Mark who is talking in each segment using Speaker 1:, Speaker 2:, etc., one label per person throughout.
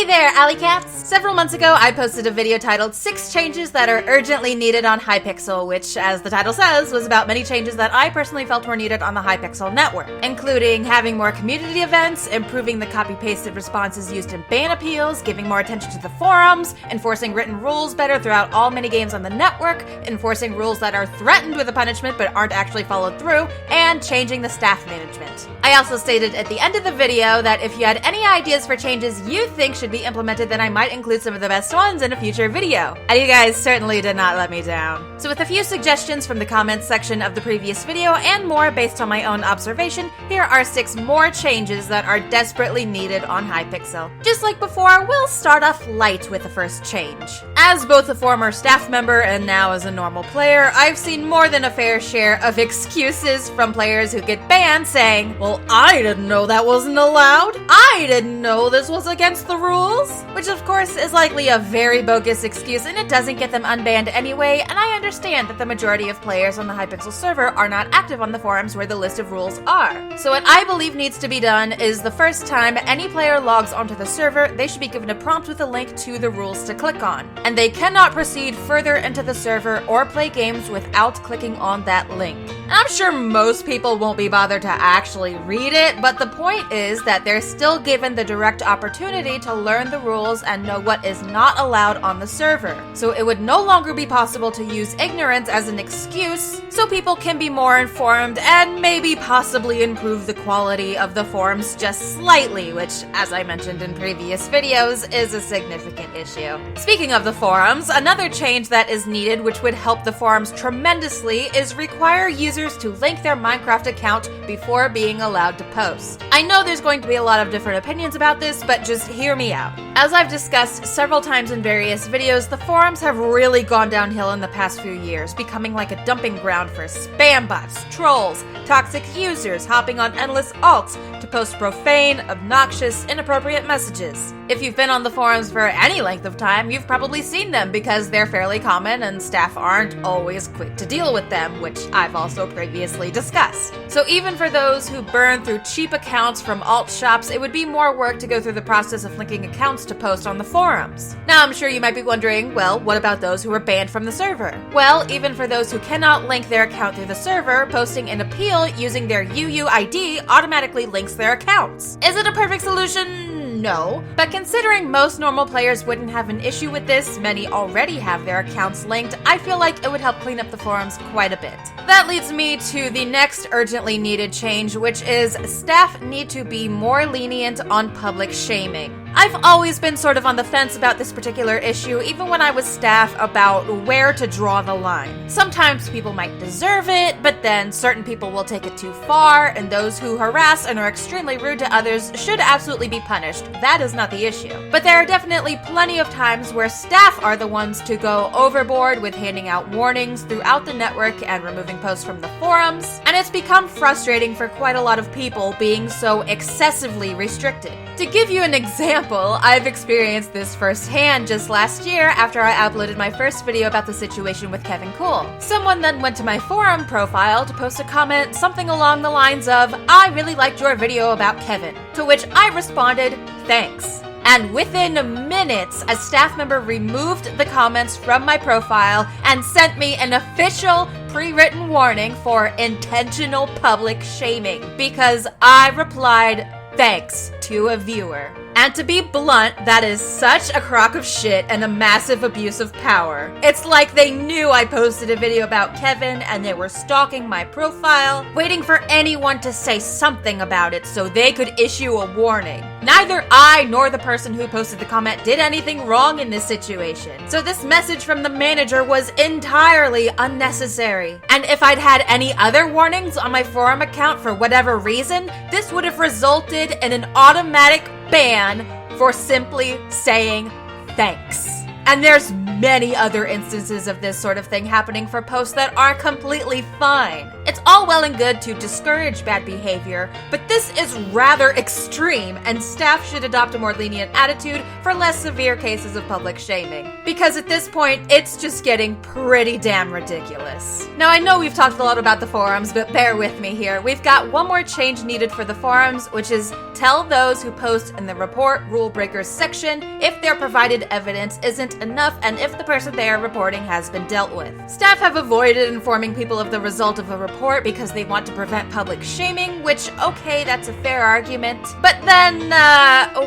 Speaker 1: Hey there, Alley Cats! Several months ago, I posted a video titled 6 Changes That Are Urgently Needed on Hypixel, which, as the title says, was about many changes that I personally felt were needed on the Hypixel network, including having more community events, improving the copy-pasted responses used in ban appeals, giving more attention to the forums, enforcing written rules better throughout all minigames on the network, enforcing rules that are threatened with a punishment but aren't actually followed through, and changing the staff management. I also stated at the end of the video that if you had any ideas for changes you think should be implemented, then I might include some of the best ones in a future video. And you guys certainly did not let me down. So with a few suggestions from the comments section of the previous video and more based on my own observation, here are 6 more changes that are desperately needed on Hypixel. Just like before, we'll start off light with the first change. As both a former staff member and now as a normal player, I've seen more than a fair share of excuses from players who get banned saying, "Well, I didn't know that wasn't allowed. I didn't know this was against the rules," which of course is likely a very bogus excuse and it doesn't get them unbanned anyway, and I understand that the majority of players on the Hypixel server are not active on the forums where the list of rules are. So what I believe needs to be done is the first time any player logs onto the server, they should be given a prompt with a link to the rules to click on, and they cannot proceed further into the server or play games without clicking on that link. And I'm sure most people won't be bothered to actually read it, but the point is that they're still given the direct opportunity to learn the rules and know what is not allowed on the server. So it would no longer be possible to use ignorance as an excuse, so people can be more informed and maybe possibly improve the quality of the forums just slightly, which, as I mentioned in previous videos, is a significant issue. Speaking of the forums, another change that is needed which would help the forums tremendously is require users to link their Minecraft account before being allowed to post. I know there's going to be a lot of different opinions about this, but just hear me out. As I've discussed several times in various videos, the forums have really gone downhill in the past few years, becoming like a dumping ground for spam bots, trolls, toxic users hopping on endless alts to post profane, obnoxious, inappropriate messages. If you've been on the forums for any length of time, you've probably seen them because they're fairly common and staff aren't always quick to deal with them, which I've also previously discussed. So even for those who burn through cheap accounts from alt shops, it would be more work to go through the process of linking accounts to post on the forums. Now I'm sure you might be wondering, well, what about those who are banned from the server? Well, even for those who cannot link their account through the server, posting an appeal using their UUID automatically links their accounts. Is it a perfect solution? No, but considering most normal players wouldn't have an issue with this, many already have their accounts linked, I feel like it would help clean up the forums quite a bit. That leads me to the next urgently needed change, which is staff need to be more lenient on public shaming. I've always been sort of on the fence about this particular issue, even when I was staff, about where to draw the line. Sometimes people might deserve it, but then certain people will take it too far, and those who harass and are extremely rude to others should absolutely be punished. That is not the issue. But there are definitely plenty of times where staff are the ones to go overboard with handing out warnings throughout the network and removing posts from the forums, and it's become frustrating for quite a lot of people being so excessively restricted. To give you an example, I've experienced this firsthand just last year after I uploaded my first video about the situation with Kevin Cool. Someone then went to my forum profile to post a comment something along the lines of, "I really liked your video about Kevin," to which I responded, "Thanks." And within minutes, a staff member removed the comments from my profile and sent me an official pre-written warning for intentional public shaming because I replied, "Thanks," to a viewer. And to be blunt, that is such a crock of shit and a massive abuse of power. It's like they knew I posted a video about Kevin and they were stalking my profile, waiting for anyone to say something about it so they could issue a warning. Neither I nor the person who posted the comment did anything wrong in this situation. So this message from the manager was entirely unnecessary. And if I'd had any other warnings on my forum account for whatever reason, this would have resulted in an automatic ban for simply saying thanks. And there's many other instances of this sort of thing happening for posts that are completely fine. It's all well and good to discourage bad behavior, but this is rather extreme, and staff should adopt a more lenient attitude for less severe cases of public shaming. Because at this point, it's just getting pretty damn ridiculous. Now, I know we've talked a lot about the forums, but bear with me here. We've got one more change needed for the forums, which is tell those who post in the report rule breakers section if their provided evidence isn't enough and if the person they are reporting has been dealt with. Staff have avoided informing people of the result of a report because they want to prevent public shaming, which, okay, that's a fair argument. But then,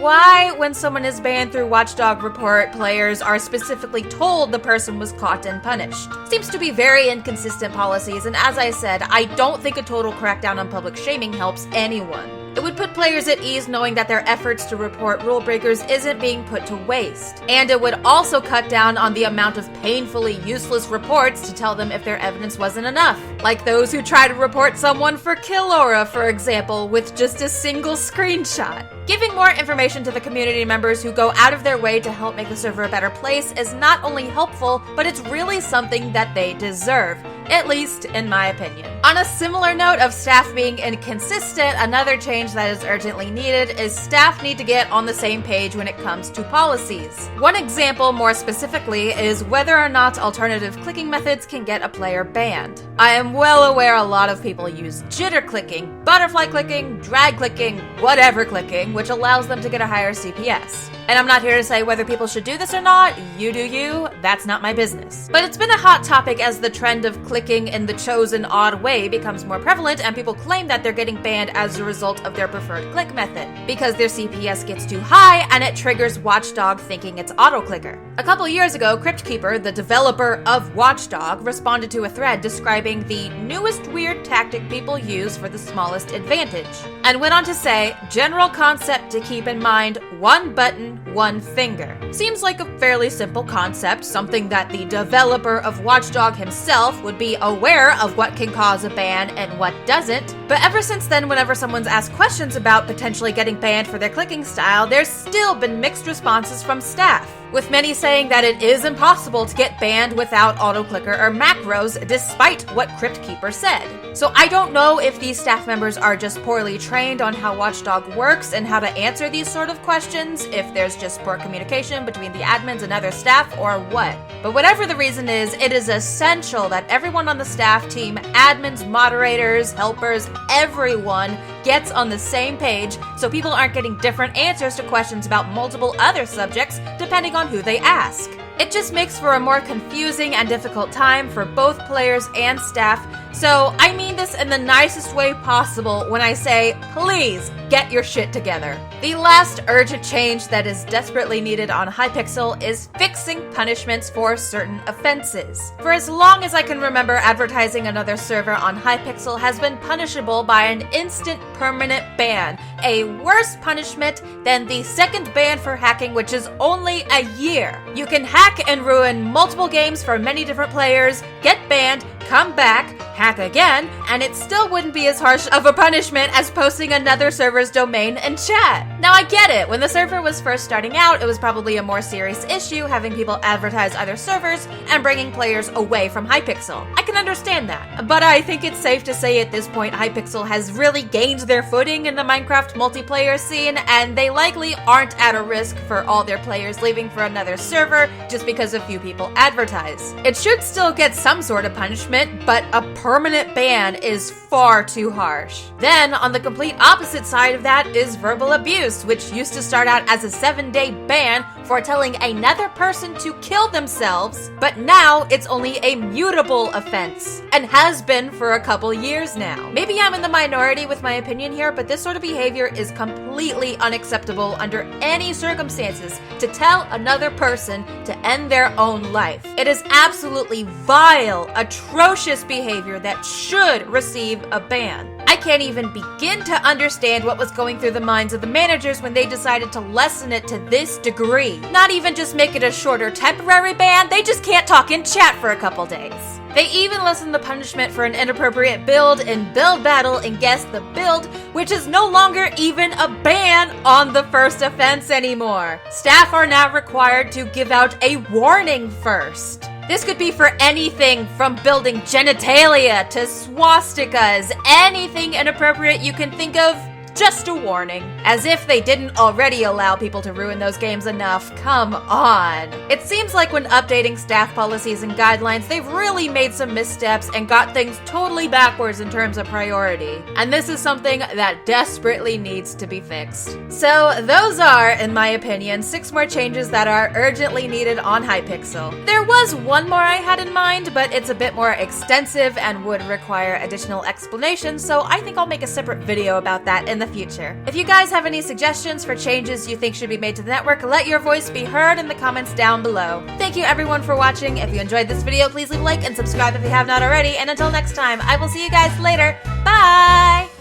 Speaker 1: why, when someone is banned through Watchdog report, players are specifically told the person was caught and punished? Seems to be very inconsistent policies, and as I said, I don't think a total crackdown on public shaming helps anyone. It would put players at ease knowing that their efforts to report rule breakers isn't being put to waste. And it would also cut down on the amount of painfully useless reports to tell them if their evidence wasn't enough. Like those who try to report someone for kill aura, for example, with just a single screenshot. Giving more information to the community members who go out of their way to help make the server a better place is not only helpful, but it's really something that they deserve. At least in my opinion. On a similar note of staff being inconsistent, another change that is urgently needed is staff need to get on the same page when it comes to policies. One example more specifically is whether or not alternative clicking methods can get a player banned. I am well aware a lot of people use jitter clicking, butterfly clicking, drag clicking, whatever clicking, which allows them to get a higher CPS. And I'm not here to say whether people should do this or not, you do you, that's not my business. But it's been a hot topic as the trend of clicking in the chosen odd way becomes more prevalent and people claim that they're getting banned as a result of their preferred click method, because their CPS gets too high and it triggers Watchdog thinking it's auto-clicker. A couple years ago, Cryptkeeper, the developer of Watchdog, responded to a thread describing the newest weird tactic people use for the smallest advantage, and went on to say, general concept to keep in mind, one button, one finger. Seems like a fairly simple concept, something that the developer of Watchdog himself would be aware of what can cause a ban and what doesn't. But ever since then, whenever someone's asked questions about potentially getting banned for their clicking style, there's still been mixed responses from staff, with many saying that it is impossible to get banned without auto-clicker or macros, despite what Cryptkeeper said. So I don't know if these staff members are just poorly trained on how Watchdog works and how to answer these sort of questions, if there's just poor communication between the admins and other staff, or what. But whatever the reason is, it is essential that everyone on the staff team, admins, moderators, helpers, everyone gets on the same page so people aren't getting different answers to questions about multiple other subjects depending on who they ask. It just makes for a more confusing and difficult time for both players and staff, so I mean this in the nicest way possible when I say, please get your shit together. The last urgent change that is desperately needed on Hypixel is fixing punishments for certain offenses. For as long as I can remember, advertising another server on Hypixel has been punishable by an instant permanent ban, a worse punishment than the second ban for hacking, which is only a year. You can hack and ruin multiple games for many different players, get banned, come back, hack again, and it still wouldn't be as harsh of a punishment as posting another server's domain and chat. Now I get it, when the server was first starting out, it was probably a more serious issue having people advertise other servers and bringing players away from Hypixel. I can understand that, but I think it's safe to say at this point Hypixel has really gained their footing in the Minecraft multiplayer scene, and they likely aren't at a risk for all their players leaving for another server just because a few people advertise. It should still get some sort of punishment, but a permanent ban is far too harsh. Then, on the complete opposite side of that is verbal abuse, which used to start out as a 7-day ban for telling another person to kill themselves, but now it's only a mutable offense, and has been for a couple years now. Maybe I'm in the minority with my opinion here, but this sort of behavior is completely unacceptable under any circumstances to tell another person to end their own life. It is absolutely vile, atrocious behavior that should receive a ban. I can't even begin to understand what was going through the minds of the managers when they decided to lessen it to this degree. Not even just make it a shorter temporary ban, they just can't talk in chat for a couple days. They even lessened the punishment for an inappropriate build in Build Battle and Guess the Build, which is no longer even a ban on the first offense anymore. Staff are now required to give out a warning first. This could be for anything from building genitalia to swastikas, anything inappropriate you can think of. Just a warning. As if they didn't already allow people to ruin those games enough. Come on. It seems like when updating staff policies and guidelines, they've really made some missteps and got things totally backwards in terms of priority. And this is something that desperately needs to be fixed. So those are, in my opinion, 6 more changes that are urgently needed on Hypixel. There was one more I had in mind, but it's a bit more extensive and would require additional explanation, so I think I'll make a separate video about that in the future. If you guys have any suggestions for changes you think should be made to the network, let your voice be heard in the comments down below. Thank you everyone for watching. If you enjoyed this video, please leave a like and subscribe if you have not already, and until next time, I will see you guys later. Bye!